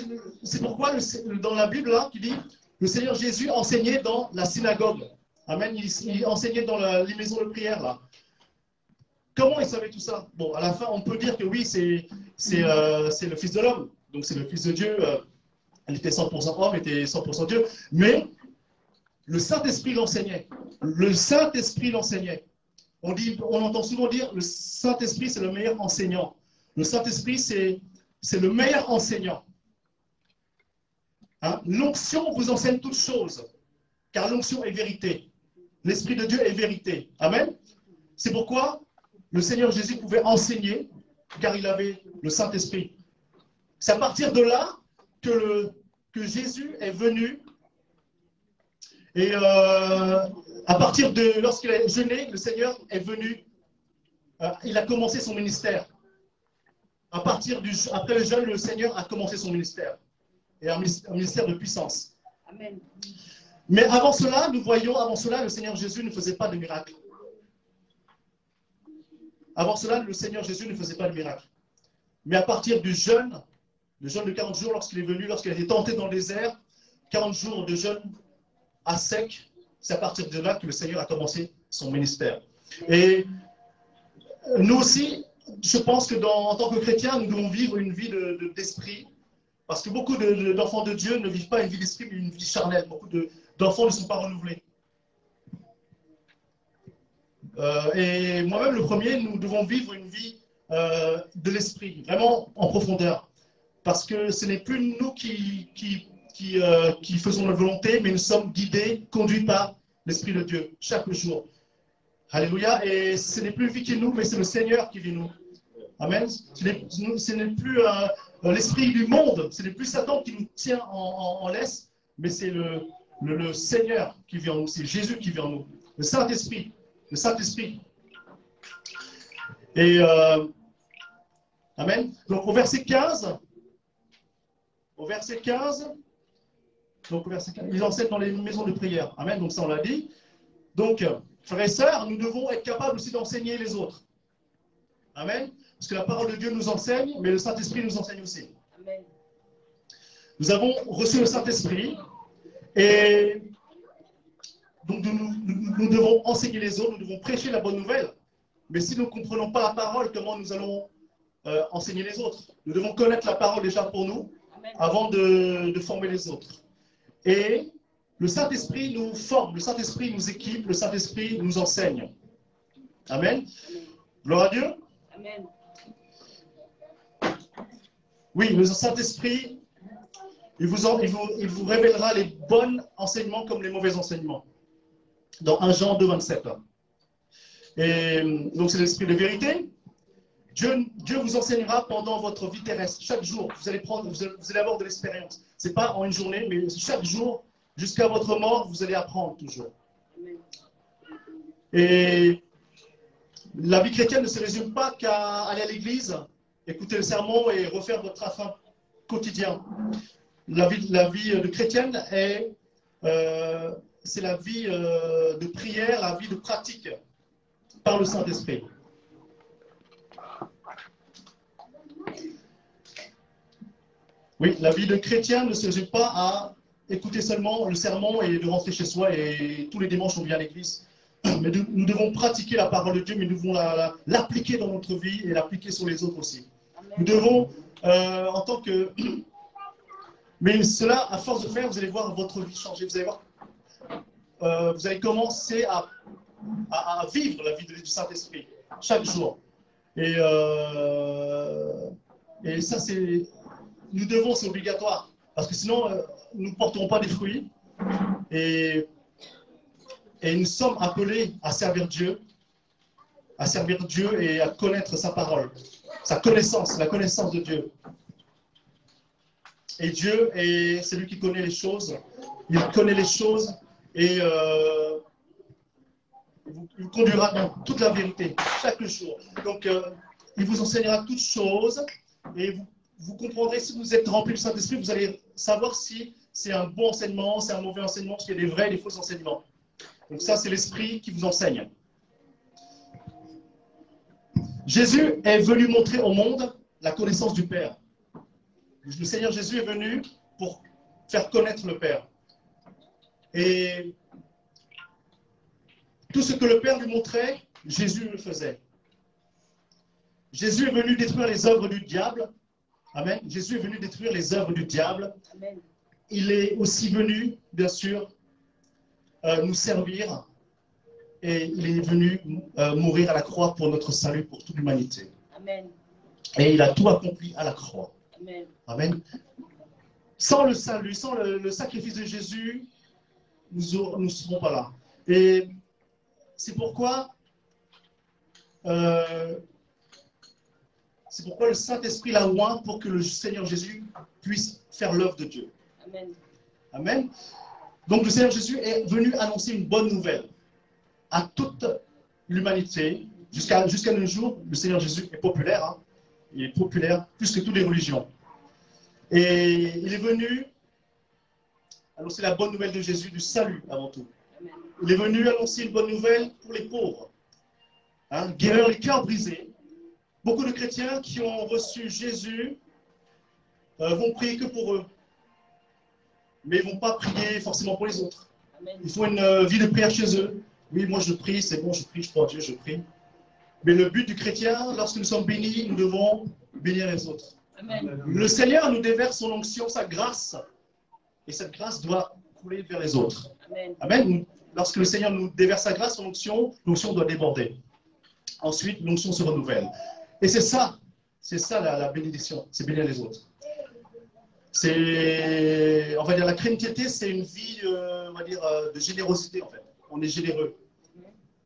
c'est pourquoi dans la Bible, là, qui dit, le Seigneur Jésus enseignait dans la synagogue. Amen. Il enseignait dans les maisons de prière, là. Comment il savait tout ça? Bon, à la fin, on peut dire que oui, c'est le Fils de l'homme. Donc, c'est le Fils de Dieu. Il était 100% homme, il était 100% Dieu. Mais le Saint-Esprit l'enseignait. Le Saint-Esprit l'enseignait. On entend souvent dire, le Saint-Esprit, c'est le meilleur enseignant. Le Saint-Esprit, c'est le meilleur enseignant. Hein? L'onction vous enseigne toutes choses, car l'onction est vérité. L'Esprit de Dieu est vérité. Amen. C'est pourquoi le Seigneur Jésus pouvait enseigner, car il avait le Saint-Esprit. C'est à partir de là que Jésus est venu. Et à partir de lorsqu'il est jeûné, le Seigneur est venu. Il a commencé son ministère. Après le jeûne, le Seigneur a commencé son ministère. Et un ministère de puissance. Amen. Mais avant cela, le Seigneur Jésus ne faisait pas de miracles. Avant cela, le Seigneur Jésus ne faisait pas de miracles. Mais à partir du jeûne de 40 jours, lorsqu'il est venu, lorsqu'il a été tenté dans le désert, 40 jours de jeûne à sec, c'est à partir de là que le Seigneur a commencé son ministère. Et nous aussi, je pense que en tant que chrétiens, nous devons vivre une vie d'esprit, parce que beaucoup d'enfants de Dieu ne vivent pas une vie d'esprit, mais une vie charnelle. Beaucoup d'enfants ne sont pas renouvelés. Et moi-même, le premier, nous devons vivre une vie de l'esprit, vraiment en profondeur. Parce que ce n'est plus nous qui faisons la volonté, mais nous sommes guidés, conduits par l'Esprit de Dieu, chaque jour. Alléluia. Et ce n'est plus vie qui nous, mais c'est le Seigneur qui vit nous. Amen. Ce n'est plus l'esprit du monde, ce n'est plus Satan qui nous tient en laisse, mais c'est le Seigneur qui vit en nous, c'est Jésus qui vit en nous. Le Saint-Esprit. Le Saint-Esprit. Et amen. Donc au verset 15, ils enseignent dans les maisons de prière. Amen. Donc ça on l'a dit. Donc frères et sœurs, nous devons être capables aussi d'enseigner les autres. Amen. Parce que la parole de Dieu nous enseigne, mais le Saint-Esprit nous enseigne aussi. Amen. Nous avons reçu le Saint-Esprit et donc nous devons enseigner les autres, nous devons prêcher la bonne nouvelle. Mais si nous ne comprenons pas la parole, comment nous allons enseigner les autres? Nous devons connaître la parole déjà pour nous, avant de former les autres. Et le Saint-Esprit nous forme, le Saint-Esprit nous équipe, le Saint-Esprit nous enseigne. Amen. Gloire à Dieu. Amen. Oui, le Saint-Esprit, il vous révélera les bons enseignements comme les mauvais enseignements. Dans 1 Jean 2, 27. Et donc c'est l'esprit de vérité. Dieu vous enseignera pendant votre vie terrestre. Chaque jour, vous allez avoir de l'expérience. Ce n'est pas en une journée, mais chaque jour, jusqu'à votre mort, vous allez apprendre toujours. Et la vie chrétienne ne se résume pas qu'à aller à l'église, écouter le sermon et refaire votre train quotidien. La vie de chrétienne c'est la vie de prière, la vie de pratique par le Saint-Esprit. Oui, la vie de chrétien ne se résume pas à écouter seulement le sermon et de rentrer chez soi et tous les dimanches on vient à l'église. Mais nous devons pratiquer la parole de Dieu, mais nous devons l'appliquer dans notre vie et l'appliquer sur les autres aussi. Amen. Nous devons, en tant que... Mais cela, à force de faire, vous allez voir votre vie changer. Vous allez voir, vous allez commencer à vivre la vie du Saint-Esprit chaque jour. Et ça, nous devons, c'est obligatoire. Parce que sinon, nous ne porterons pas des fruits. Et nous sommes appelés à servir Dieu et à connaître sa parole, sa connaissance, la connaissance de Dieu. Et Dieu, c'est lui qui connaît les choses. Il connaît les choses et Il vous conduira dans toute la vérité, chaque jour. Donc, il vous enseignera toutes choses et vous comprendrez si vous êtes rempli du Saint-Esprit, vous allez savoir si c'est un bon enseignement, c'est un mauvais enseignement, s'il y a des vrais et des faux enseignements. Donc ça, c'est l'Esprit qui vous enseigne. Jésus est venu montrer au monde la connaissance du Père. Le Seigneur Jésus est venu pour faire connaître le Père. Et tout ce que le Père lui montrait, Jésus le faisait. Jésus est venu détruire les œuvres du diable. Amen. Jésus est venu détruire les œuvres du diable. Amen. Il est aussi venu, bien sûr, nous servir. Et il est venu mourir à la croix pour notre salut, pour toute l'humanité. Amen. Et il a tout accompli à la croix. Amen. Amen. Sans le salut, sans le sacrifice de Jésus, nous ne serons pas là. Et c'est pourquoi le Saint-Esprit l'a oint pour que le Seigneur Jésus puisse faire l'œuvre de Dieu. Amen. Amen. Donc le Seigneur Jésus est venu annoncer une bonne nouvelle à toute l'humanité. Jusqu'à nos jours, le Seigneur Jésus est populaire. Hein. Il est populaire plus que toutes les religions. Et il est venu annoncer la bonne nouvelle de Jésus, du salut avant tout. Amen. Il est venu annoncer une bonne nouvelle pour les pauvres. Hein, guérir les cœurs brisés. Beaucoup de chrétiens qui ont reçu Jésus vont prier que pour eux. Mais ils ne vont pas prier forcément pour les autres. Amen. Ils font une vie de prière chez eux. Oui, moi je prie, c'est bon, je prie, je crois en Dieu, je prie. Mais le but du chrétien, lorsque nous sommes bénis, nous devons bénir les autres. Amen. Le Seigneur nous déverse son onction, sa grâce. Et cette grâce doit couler vers les autres. Amen. Amen. Lorsque le Seigneur nous déverse sa grâce, son onction, l'onction doit déborder. Ensuite, l'onction se renouvelle. Et c'est ça la bénédiction, c'est bénir les autres. On va dire, la chrétienté, c'est une vie, on va dire, de générosité en fait. On est généreux.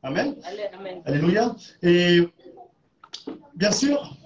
Amen. Amen. Alléluia. Et bien sûr,